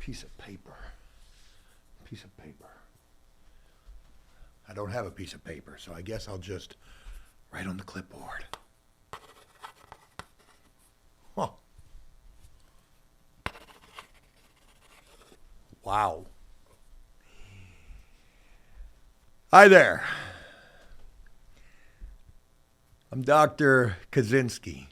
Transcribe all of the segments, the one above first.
Piece of paper. Piece of paper. I don't have a piece of paper, so I guess I'll just write on the clipboard. Huh. Wow. Hi there. I'm Dr. Kaczynski.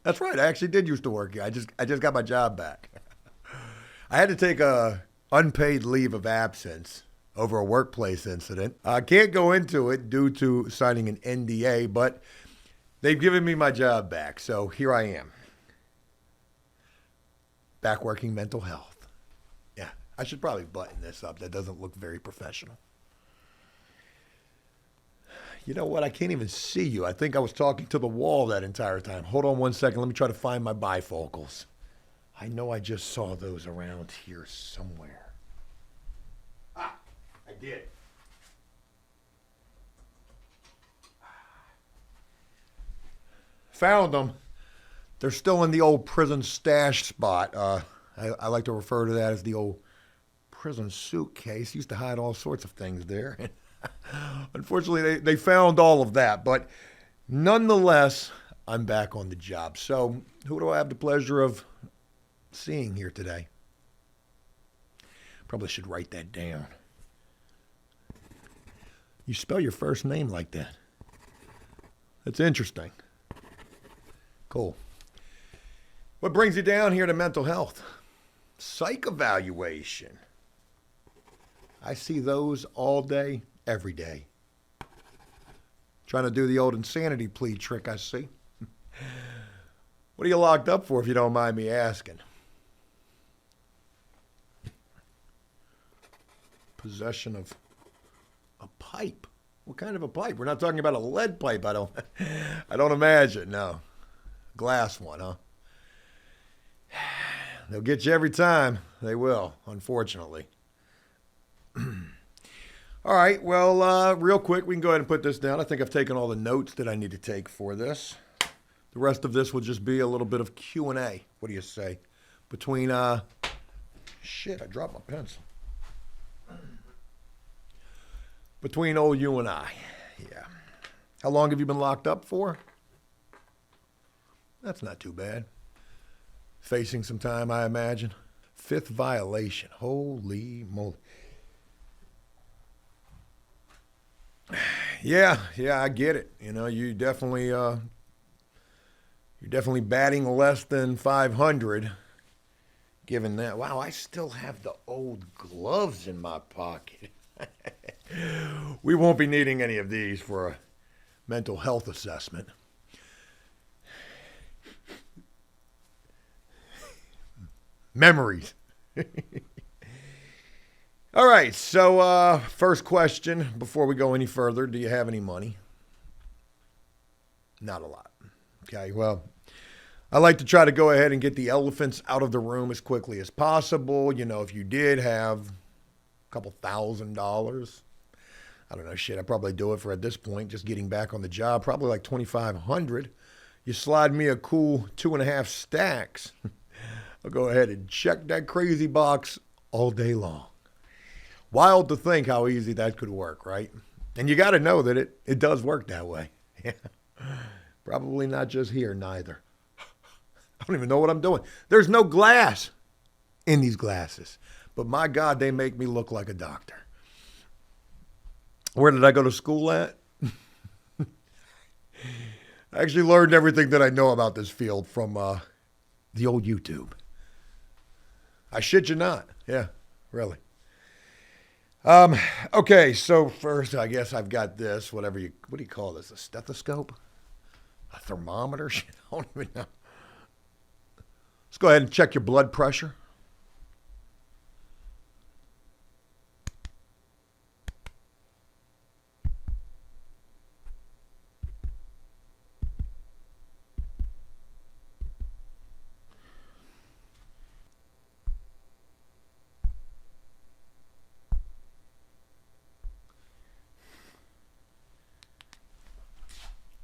That's right. I actually did used to work here. I just got my job back. I had to take a unpaid leave of absence over a workplace incident. I can't go into it due to signing an NDA, but they've given me my job back, so here I am. Back working mental health. Yeah, I should probably button this up. That doesn't look very professional. You know what? I can't even see you. I think I was talking to the wall that entire time. Hold on one second. Let me try to find my bifocals. I know I just saw those around here somewhere. Ah, I did. Found them. They're still in the old prison stash spot. I like to refer to that as the old prison suitcase. Used to hide all sorts of things there. Unfortunately, they found all of that. But nonetheless, I'm back on the job. So who do I have the pleasure of seeing here today? Probably should write that down. You spell your first name like that. That's interesting. Cool. What brings you down here to mental health? Psych evaluation. I see those all day, every day. Trying to do the old insanity plea trick, I see. What are you locked up for, if you don't mind me asking? Possession of a pipe. What kind of a pipe? We're not talking about a lead pipe, I don't imagine, no. Glass one, huh? They'll get you every time. They will, unfortunately. All right, well, real quick, we can go ahead and put this down. I think I've taken all the notes that I need to take for this. The rest of this will just be a little bit of Q&A. What do you say? Between, shit, I dropped my pencil. Between old you and I, yeah. How long have you been locked up for? That's not too bad. Facing some time, I imagine. 5th violation. Holy moly. Yeah, I get it. You know, you're definitely batting less than 500. Given that, wow, I still have the old gloves in my pocket. We won't be needing any of these for a mental health assessment. Memories. All right, so first question before we go any further. Do you have any money? Not a lot. Okay, well, I like to try to go ahead and get the elephants out of the room as quickly as possible. You know, if you did have a couple $1,000, I don't know, shit, I'd probably do it for, at this point, just getting back on the job, probably like $2,500. You slide me a cool 2.5 stacks. I'll go ahead and check that crazy box all day long. Wild to think how easy that could work, right? And you got to know that it does work that way. Probably not just here, neither. I don't even know what I'm doing. There's no glass in these glasses. But my God, they make me look like a doctor. Where did I go to school at? I actually learned everything that I know about this field from the old YouTube. I shit you not. Yeah, really. Okay, so first, I guess I've got this, what do you call this? A stethoscope? A thermometer? I don't even know. Let's go ahead and check your blood pressure.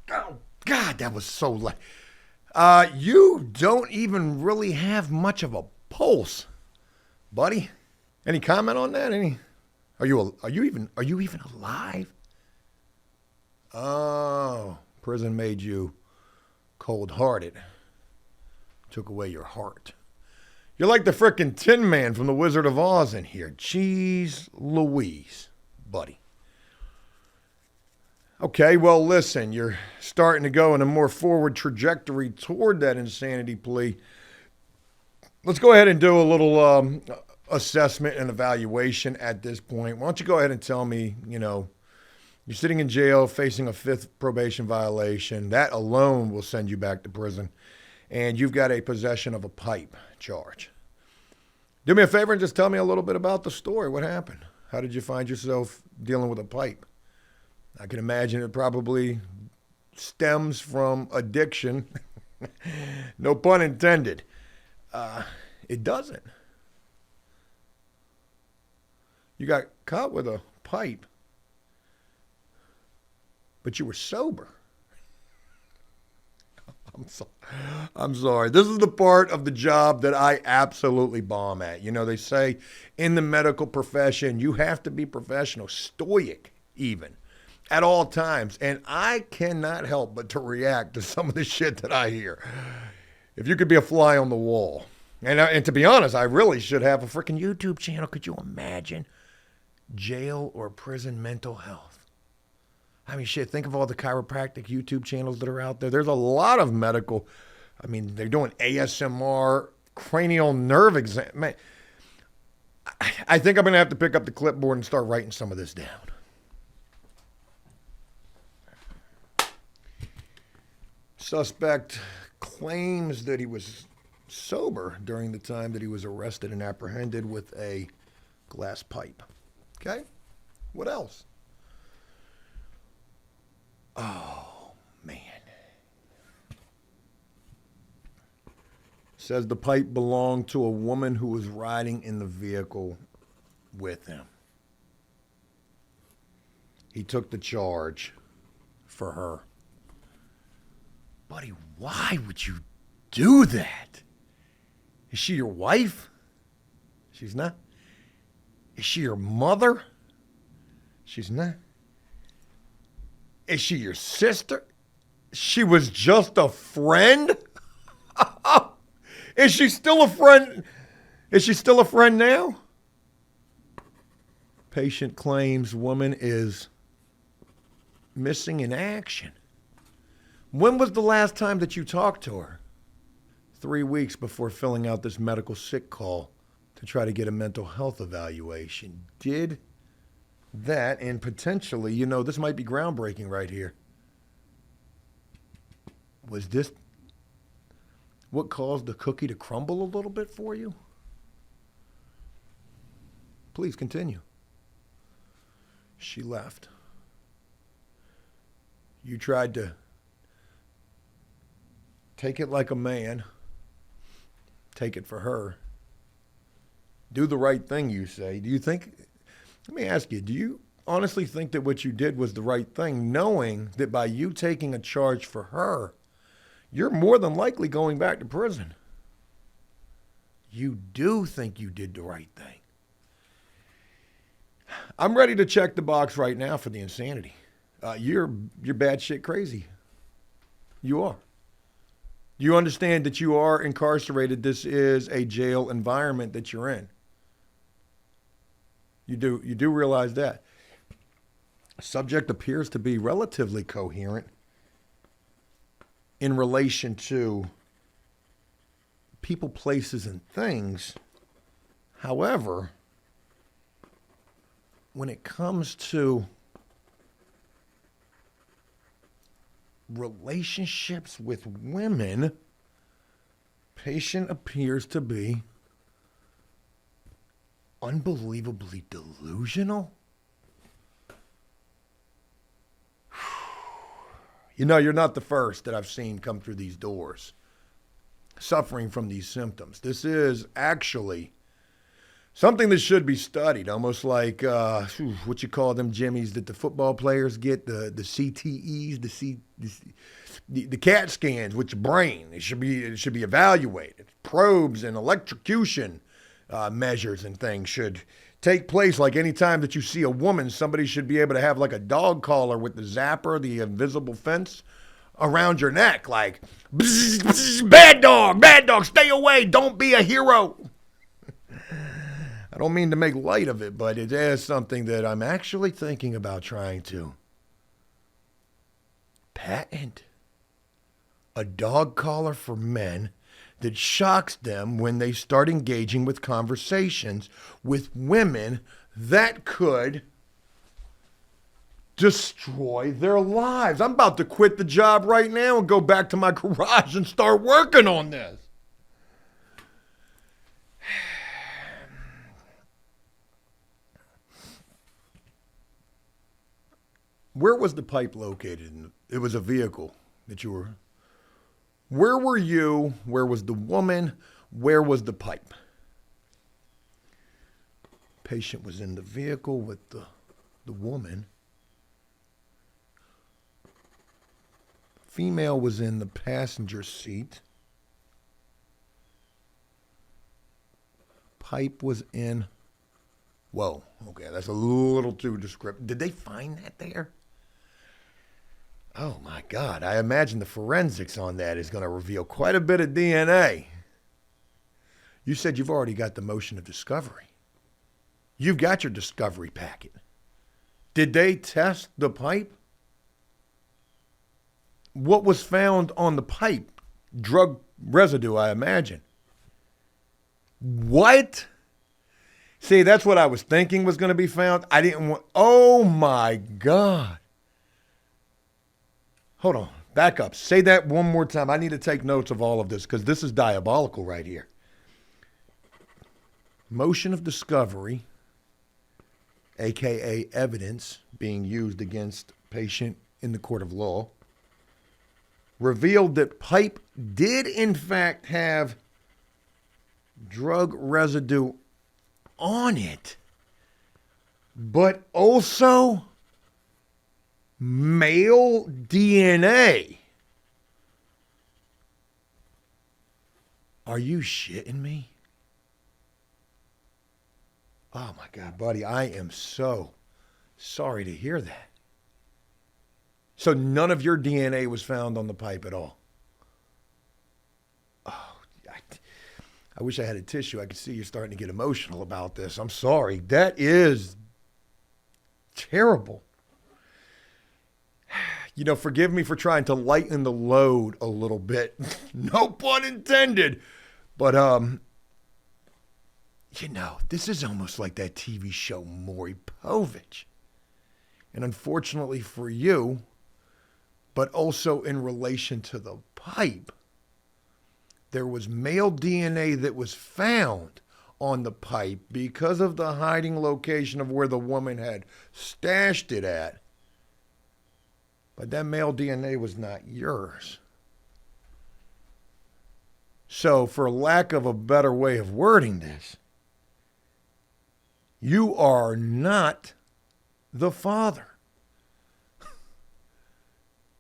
Oh, God, that was so loud. You don't even really have much of a pulse. Buddy, any comment on that? Are you even alive? Oh, prison made you cold-hearted. Took away your heart. You're like the frickin' Tin Man from The Wizard of Oz in here. Jeez Louise, buddy. Okay, well, listen, you're starting to go in a more forward trajectory toward that insanity plea. Let's go ahead and do a little assessment and evaluation at this point. Why don't you go ahead and tell me, you're sitting in jail facing a 5th probation violation. That alone will send you back to prison. And you've got a possession of a pipe charge. Do me a favor and just tell me a little bit about the story. What happened? How did you find yourself dealing with a pipe? I can imagine it probably stems from addiction. No pun intended. It doesn't. You got caught with a pipe, but you were sober. I'm sorry. This is the part of the job that I absolutely bomb at. They say in the medical profession, you have to be professional, stoic even, at all times. And I cannot help but to react to some of the shit that I hear. If you could be a fly on the wall. And to be honest, I really should have a freaking YouTube channel. Could you imagine? Jail or prison mental health. I mean, shit, think of all the chiropractic YouTube channels that are out there. There's a lot of medical, they're doing ASMR, cranial nerve exam. Man, I think I'm going to have to pick up the clipboard and start writing some of this down. Suspect claims that he was sober during the time that he was arrested and apprehended with a glass pipe. Okay? What else? Oh, man. Says the pipe belonged to a woman who was riding in the vehicle with him. He took the charge for her. Buddy, why would you do that? Is she your wife? She's not. Is she your mother? She's not. Is she your sister? She was just a friend? Is she still a friend? Is she still a friend now? Patient claims woman is missing in action. When was the last time that you talked to her? 3 weeks before filling out this medical sick call to try to get a mental health evaluation. Did that, and potentially, this might be groundbreaking right here. Was this what caused the cookie to crumble a little bit for you? Please continue. She left. You tried to take it like a man. Take it for her. Do the right thing, you say. Do you think... Let me ask you, do you honestly think that what you did was the right thing, knowing that by you taking a charge for her, you're more than likely going back to prison? You do think you did the right thing. I'm ready to check the box right now for the insanity. You're batshit crazy. You are. You understand that you are incarcerated. This is a jail environment that you're in. You do realize that. Subject appears to be relatively coherent in relation to people, places, and things. However, when it comes to relationships with women, patient appears to be unbelievably delusional. You're not the first that I've seen come through these doors suffering from these symptoms. This is actually something that should be studied, almost like what you call them jimmies that the football players get, the CTEs, the CAT scans with your brain. It should be evaluated. Probes and electrocution measures and things should take place. Like any time that you see a woman, somebody should be able to have like a dog collar with the zapper, the invisible fence around your neck. Like, bzz, bzz, bad dog, stay away, don't be a hero. I don't mean to make light of it, but it is something that I'm actually thinking about trying to patent. A dog collar for men that shocks them when they start engaging with conversations with women that could destroy their lives. I'm about to quit the job right now and go back to my garage and start working on this. Where was the pipe located? It was a vehicle that you were... Where were you? Where was the woman? Where was the pipe? Patient was in the vehicle with the woman. Female was in the passenger seat. Pipe was in... Whoa, okay, that's a little too descriptive. Did they find that there? Oh my God, I imagine the forensics on that is going to reveal quite a bit of DNA. You said you've already got the motion of discovery. You've got your discovery packet. Did they test the pipe? What was found on the pipe? Drug residue, I imagine. What? See, that's what I was thinking was going to be found. I didn't want... Oh my God. Hold on, back up. Say that one more time. I need to take notes of all of this because this is diabolical right here. Motion of discovery, aka evidence being used against patient in the court of law, revealed that pipe did in fact have drug residue on it, but also male DNA. Are you shitting me? Oh my God, buddy, I am so sorry to hear that. So none of your DNA was found on the pipe at all? Oh, I wish I had a tissue. I could see you starting to get emotional about this. I'm sorry. That is terrible. You know, forgive me for trying to lighten the load a little bit. No pun intended. But, you know, this is almost like that TV show Maury Povich. And unfortunately for you, but also in relation to the pipe, there was male DNA that was found on the pipe because of the hiding location of where the woman had stashed it at. But that male DNA was not yours. So, for lack of a better way of wording this, you are not the father.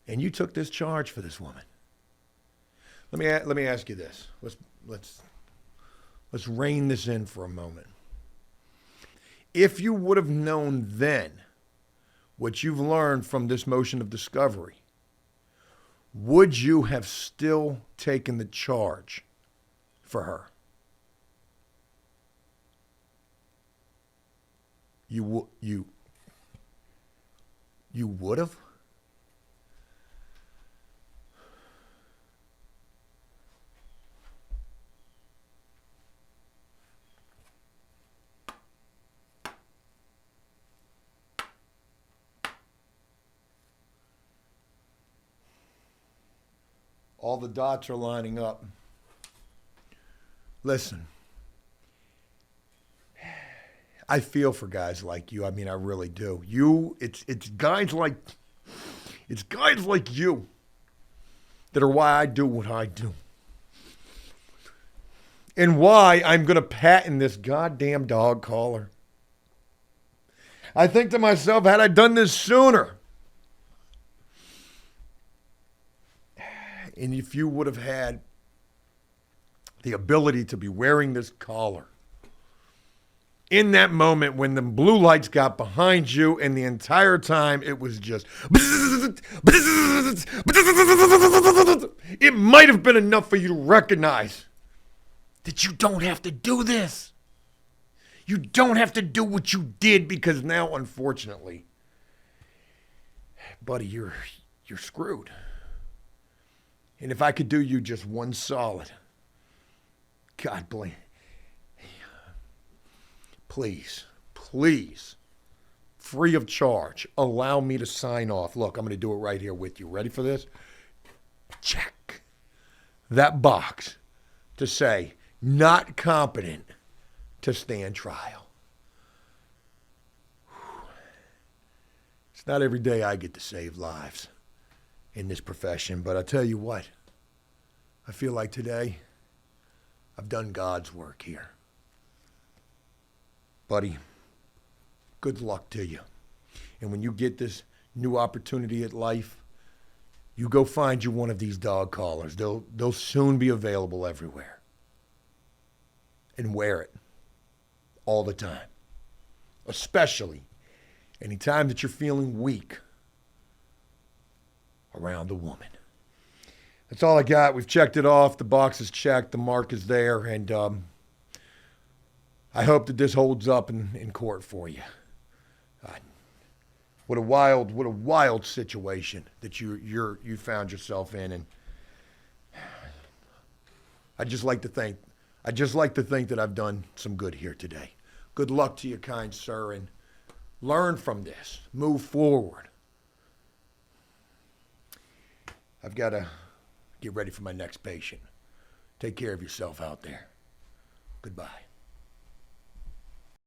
And you took this charge for this woman. Let me ask you this. Let's rein this in for a moment. If you would have known then what you've learned from this motion of discovery, would you have still taken the charge for her? You would have? All the dots are lining up. Listen, I feel for guys like you. I mean, I really do. It's guys like you that are why I do what I do. And why I'm going to patent this goddamn dog collar. I think to myself, had I done this sooner, and if you would have had the ability to be wearing this collar in that moment when the blue lights got behind you and the entire time it was just, it might have been enough for you to recognize that you don't have to do this. You don't have to do what you did, because now, unfortunately, buddy, you're screwed. And if I could do you just one solid, God bless. Please, free of charge, allow me to sign off. Look, I'm going to do it right here with you. Ready for this? Check that box to say, not competent to stand trial. It's not every day I get to save lives in this profession, but I tell you what, I feel like today I've done God's work here. Buddy, good luck to you. And when you get this new opportunity at life, you go find you one of these dog collars. They'll soon be available everywhere. And wear it all the time. Especially anytime that you're feeling weak around a woman. That's all I got. We've checked it off. The box is checked. The mark is there. And I hope that this holds up in court for you. What a wild situation that you found yourself in, and I just like to think that I've done some good here today. Good luck to you, kind sir, and learn from this. Move forward. I've got to get ready for my next patient. Take care of yourself out there. Goodbye.